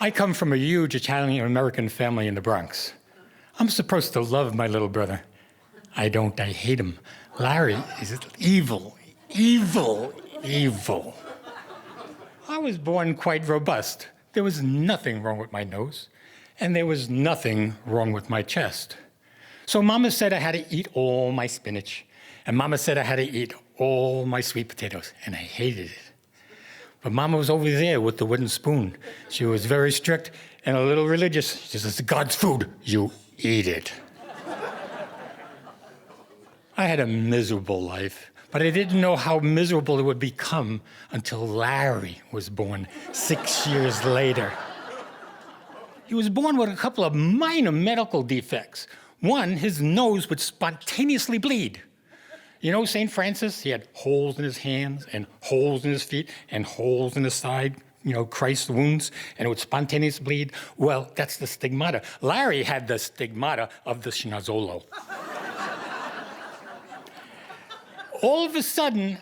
I come from a huge Italian-American family in the Bronx. I'm supposed to love my little brother. I don't, I hate him. Larry is evil, evil, evil. I was born quite robust. There was nothing wrong with my nose, and there was nothing wrong with my chest. So Mama said I had to eat all my spinach, and Mama said I had to eat all my sweet potatoes, and I hated it. But Mama was over there with the wooden spoon. She was very strict and a little religious. She says, "It's God's food, you eat it." I had a miserable life, but I didn't know how miserable it would become until Larry was born 6 years later. He was born with a couple of minor medical defects. One, his nose would spontaneously bleed. You know St. Francis? He had holes in his hands and holes in his feet and holes in his side, Christ's wounds, and it would spontaneously bleed. Well, that's the stigmata. Larry had the stigmata of the schnozzolo. All of a sudden,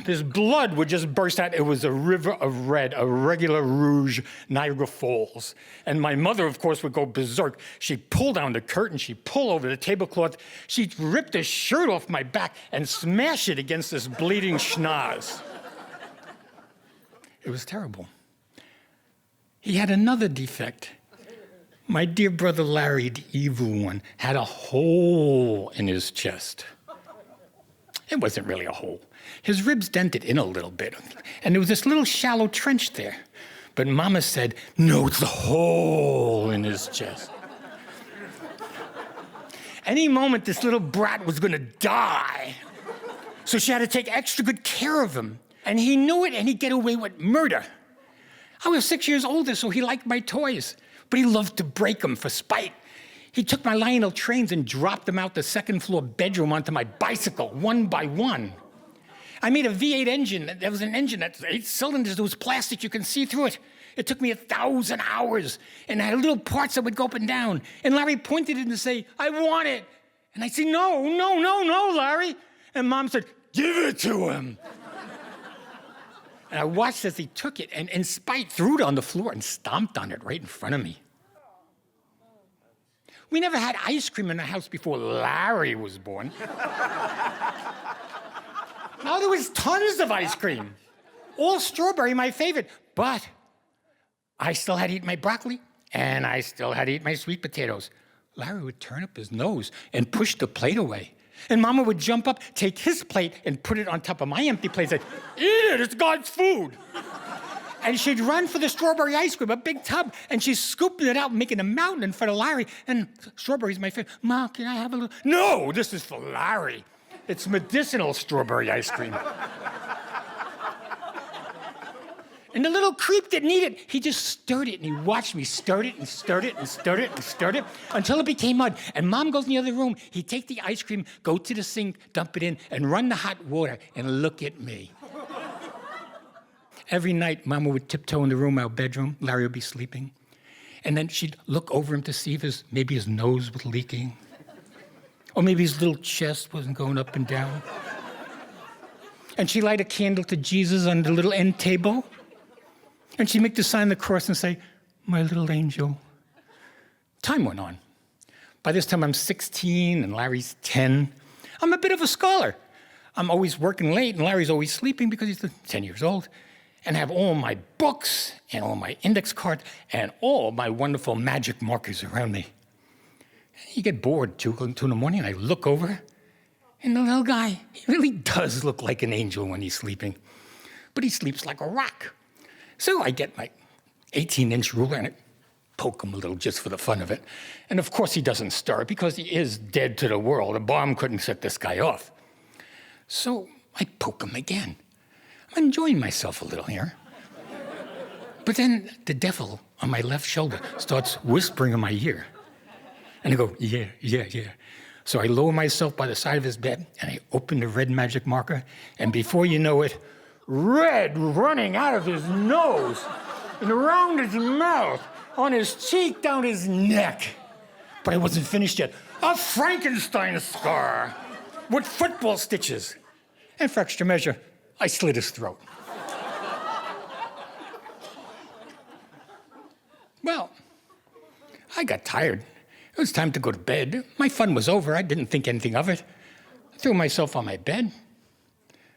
this blood would just burst out. It was a river of red, a regular Rouge Niagara Falls. And my mother, of course, would go berserk. She'd pull down the curtain. She'd pull over the tablecloth. She'd rip the shirt off my back and smash it against this bleeding schnoz. It was terrible. He had another defect. My dear brother Larry, the evil one, had a hole in his chest. It wasn't really a hole. His ribs dented in a little bit, and there was this little shallow trench there. But Mama said, "No, it's a hole in his chest." Any moment, this little brat was going to die. So she had to take extra good care of him. And he knew it, and he'd get away with murder. I was 6 years older, so he liked my toys. But he loved to break them for spite. He took my Lionel trains and dropped them out the second-floor bedroom onto my bicycle, one by one. I made a V8 engine. There was an engine that's 8 cylinders. There was plastic. You can see through it. It took me 1,000 hours, and I had little parts that would go up and down. And Larry pointed it and say, "I want it." And I'd say, "No, no, no, no, Larry." And Mom said, "Give it to him." And I watched as he took it and, in spite, threw it on the floor and stomped on it right in front of me. We never had ice cream in the house before Larry was born. Now there was tons of ice cream. All strawberry, my favorite. But I still had to eat my broccoli, and I still had to eat my sweet potatoes. Larry would turn up his nose and push the plate away. And Mama would jump up, take his plate, and put it on top of my empty plate and say, "Eat it, it's God's food." And she'd run for the strawberry ice cream, a big tub, and she's scooping it out, making a mountain in front of Larry. And strawberry's my favorite. "Ma, can I have a little?" "No, this is for Larry. It's medicinal strawberry ice cream." And the little creep didn't eat it. He just stirred it, and he watched me stir it and stir it and stir it and stir it until it became mud. And Mom goes in the other room. He'd take the ice cream, go to the sink, dump it in, and run the hot water and look at me. Every night, Mama would tiptoe in the room, our bedroom. Larry would be sleeping. And then she'd look over him to see if maybe his nose was leaking. Or maybe his little chest wasn't going up and down. And she'd light a candle to Jesus on the little end table. And she'd make the sign of the cross and say, "My little angel." Time went on. By this time, I'm 16 and Larry's 10. I'm a bit of a scholar. I'm always working late, and Larry's always sleeping because he's 10 years old. And I have all my books and all my index cards and all my wonderful magic markers around me. And you get bored 2 in the morning, and I look over, and the little guy, he really does look like an angel when he's sleeping. But he sleeps like a rock. So I get my 18-inch ruler and I poke him a little just for the fun of it. And of course he doesn't stir because he is dead to the world. A bomb couldn't set this guy off. So I poke him again. I'm enjoying myself a little here. But then the devil on my left shoulder starts whispering in my ear. And I go, "Yeah, yeah, yeah." So I lower myself by the side of his bed and I open the red magic marker. And before you know it, red running out of his nose and around his mouth, on his cheek, down his neck. But I wasn't finished yet. A Frankenstein scar with football stitches. And for extra measure, I slit his throat. Well, I got tired. It was time to go to bed. My fun was over. I didn't think anything of it. I threw myself on my bed.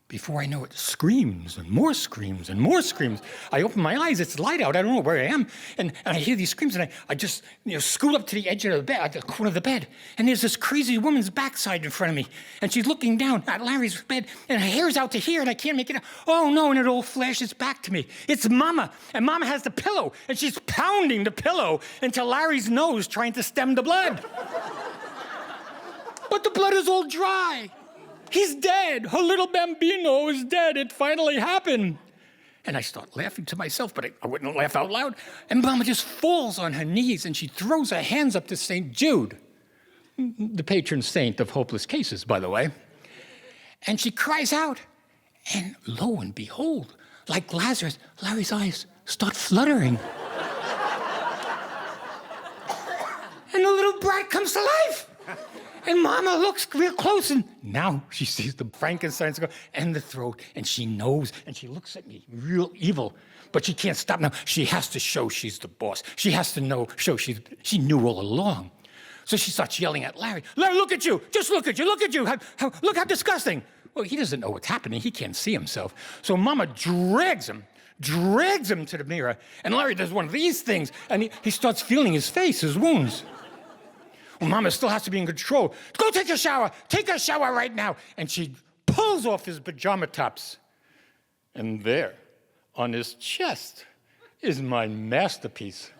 Before I know it, screams and more screams and more screams. I open my eyes, it's light out, I don't know where I am, and I hear these screams, and I just scoot up to the edge of the bed, at the corner of the bed, and there's this crazy woman's backside in front of me, and she's looking down at Larry's bed, and her hair's out to here, and I can't make it out. Oh no, and it all flashes back to me. It's Mama, and Mama has the pillow, and she's pounding the pillow into Larry's nose, trying to stem the blood. But the blood is all dry. He's dead. Her little bambino is dead. It finally happened. And I start laughing to myself, but I wouldn't laugh out loud. And Mama just falls on her knees, and she throws her hands up to St. Jude, the patron saint of hopeless cases, by the way. And she cries out, and lo and behold, like Lazarus, Larry's eyes start fluttering. And the little brat comes to life. And Mama looks real close, and now she sees the Frankenstein's skull and the throat, and she knows, and she looks at me real evil, but she can't stop now. She has to show she's the boss. She has to show she knew all along. So she starts yelling at Larry, Larry, look at you, just look at you, look at you, look how disgusting. Well, he doesn't know what's happening. He can't see himself. So Mama drags him to the mirror, and Larry does one of these things, and he starts feeling his face, his wounds. Well, Mama still has to be in control. Go take a shower. Take a shower right now. And she pulls off his pajama tops. And there, on his chest, is my masterpiece.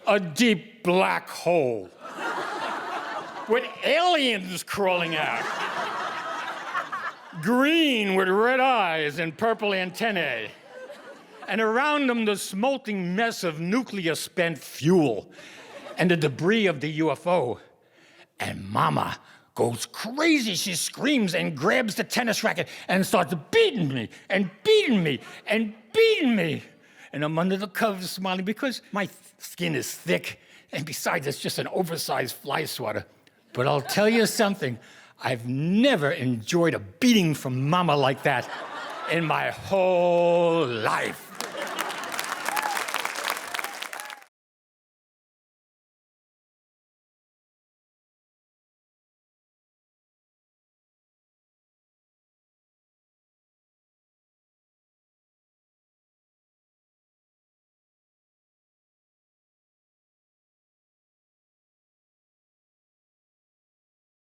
A deep black hole with aliens crawling out. Green with red eyes and purple antennae. And around them, the smoldering mess of nuclear-spent fuel and the debris of the UFO. And Mama goes crazy. She screams and grabs the tennis racket and starts beating me and beating me and beating me. And I'm under the covers smiling because my skin is thick, and besides, it's just an oversized fly swatter. But I'll tell you something. I've never enjoyed a beating from Mama like that in my whole life.